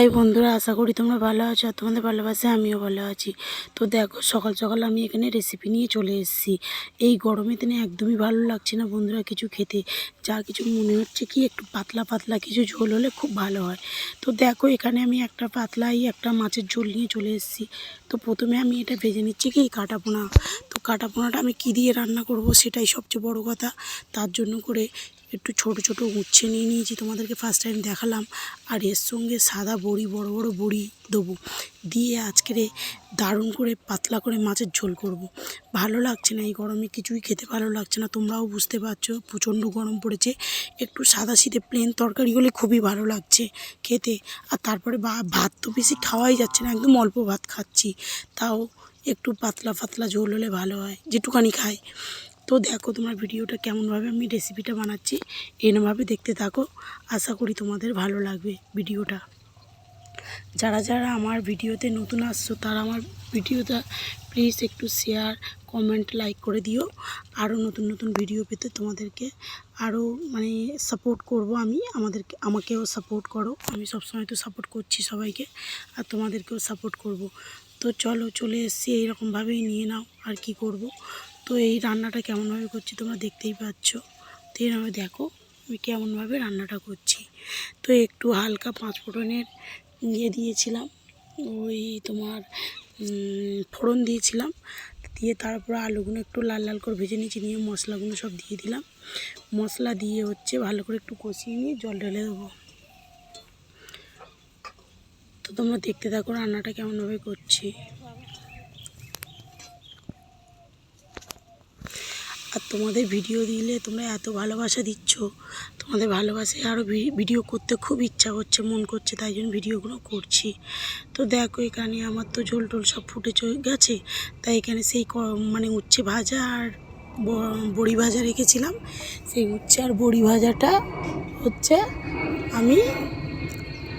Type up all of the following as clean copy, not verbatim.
High বন্ধুরা, আশা করি তোমরা ভালো আছো আর তোমাদের ভালোবাসে আমিও ভালো আছি। তো দেখো, সকাল সকাল আমি এখানে রেসিপি নিয়ে চলে এসেছি। এই গরমে দিনে একদমই ভালো লাগছে না বন্ধুরা কিছু খেতে, যা কিছু মনে হচ্ছে কি একটু পাতলা পাতলা কিছু ঝোল হলে খুব ভালো হয়। তো দেখো, এখানে আমি একটা একটা মাছের ঝোল নিয়ে চলে এসেছি। তো প্রথমে আমি এটা ভেজে নিচ্ছি কি কাটাপোনা। তো কাটাপোনাটা আমি কী দিয়ে রান্না করব সেটাই সবচেয়ে বড় কথা। তার জন্য করে একটু ছোট ছোট উচ্ছে নিয়ে নিয়েছি, তোমাদেরকে ফার্স্ট টাইম দেখালাম। আর এর সঙ্গে সাদা বড়ি, বড় বড় বড়ি দেবো, দিয়ে আজকের দারুণ করে পাতলা করে মাছের ঝোল করব। ভালো লাগছে না এই গরমে, কিছুই খেতে ভালো লাগছে না, তোমরাও বুঝতে পারছো প্রচণ্ড গরম পড়েছে। একটু সাদা সিধে প্লেন তরকারি হলে খুবই ভালো লাগছে খেতে। আর তারপরে ভাত তো বেশি খাওয়াই যাচ্ছে না, একদম অল্প ভাত খাচ্ছি, তাও একটু পাতলা পাতলা ঝোল হলে ভালো হয়, যেটুকানি খাই। তো দেখো তোমরা ভিডিওটা কেমনভাবে আমি রেসিপিটা বানাচ্ছি, এরমভাবে দেখতে থাকো। আশা করি তোমাদের ভালো লাগবে ভিডিওটা। যারা যারা আমার ভিডিওতে নতুন আসছো তারা আমার ভিডিওটা প্লিজ একটু শেয়ার, কমেন্ট, লাইক করে দিও। আরও নতুন নতুন ভিডিও পেতে তোমাদেরকে আরও সাপোর্ট করব আমি, আমাকেও সাপোর্ট করো। আমি সবসময় তো সাপোর্ট করছি সবাইকে, আর তোমাদেরকেও সাপোর্ট করব। তো চলে এসছি, এইরকমভাবেই নিয়ে নাও, আর কি করব। তো এই রান্নাটা কেমনভাবে করছি তোমরা দেখতেই পাচ্ছ। তো এইভাবে দেখো আমি কেমনভাবে রান্নাটা করছি। তো একটু হালকা 5 ফোড়নের দিয়েছিলাম, ওই তোমার ফোড়ন দিয়েছিলাম, দিয়ে তারপর আলুগুলো একটু লাল লাল করে ভেজে নিয়েছি, নিয়ে মশলাগুলো সব দিয়ে দিলাম। মশলা দিয়ে ভালো করে একটু কষিয়ে নিয়ে জল ঢেলে দেবো। তো তোমরা দেখতে থাকো রান্নাটা কেমনভাবে করছি। আর তোমাদের ভিডিও দিলে তোমরা এত ভালোবাসা দিচ্ছ, তোমাদের ভালোবাসায় আরও ভিডিও করতে খুব ইচ্ছা করছে, মন করছে, তাই জন্য ভিডিওগুলো করছি। তো দেখো এখানে আমার তো ঝোল টোল সব ফুটে গেছে, তাই এখানে সেই উচ্ছে ভাজা আর বড়ি ভাজা রেখেছিলাম, সেই উচ্ছে আর বড়ি ভাজাটা আমি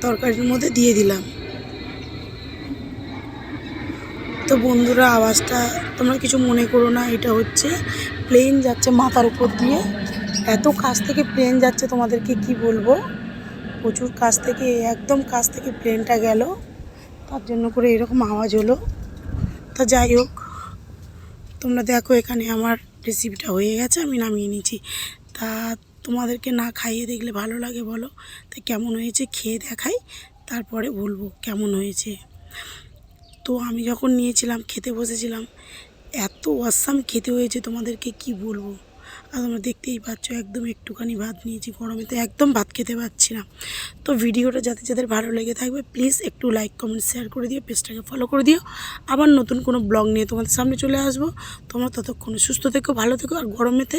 তরকারির মধ্যে দিয়ে দিলাম। তো বন্ধুরা, আওয়াজটা তোমরা কিছু মনে করো না, এটা প্লেন যাচ্ছে মাথার উপর দিয়ে, এত কাছ থেকে প্লেন যাচ্ছে তোমাদেরকে কি বলবো, প্রচুর কাছ থেকে, একদম কাছ থেকে প্লেনটা গেল, তার জন্য করে এরকম আওয়াজ হলো। তা যাই হোক, তোমরা দেখো এখানে আমার রেসিপিটা হয়ে গেছে, আমি নামিয়ে নিয়েছি। তা তোমাদেরকে না খাইয়ে দেখলে ভালো লাগে বলো, তাই কেমন হয়েছে খেয়ে দেখাই, তারপরে বলবো কেমন হয়েছে। তো আমি যখন নিয়েছিলাম, খেতে বসেছিলাম, এত অসাম খেতে হয়েছে তোমাদেরকে কি বলবো। আর তোমরা দেখতেই পাচ্ছ একদম একটুখানি ভাত নিয়েছি, গরমে তো একদম ভাত খেতে পারছি না। তো ভিডিওটা যাদের ভালো লেগে থাকবে প্লিজ একটু লাইক, কমেন্ট, শেয়ার করে দিও, পেজটাকে ফলো করে দিও। আবার নতুন কোনো ব্লগ নিয়ে তোমাদের সামনে চলে আসবো। তোমরা ততক্ষণে সুস্থ থেকো, ভালো থেকো, আর গরমেতে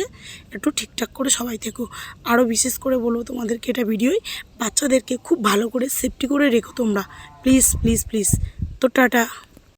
একটু ঠিকঠাক করে সবাই থেকো। আরও বিশেষ করে বলবো তোমাদেরকে, এটা ভিডিওয় বাচ্চাদেরকে খুব ভালো করে সেফটি করে রেখো তোমরা, প্লিজ প্লিজ প্লিজ। তো টাটা।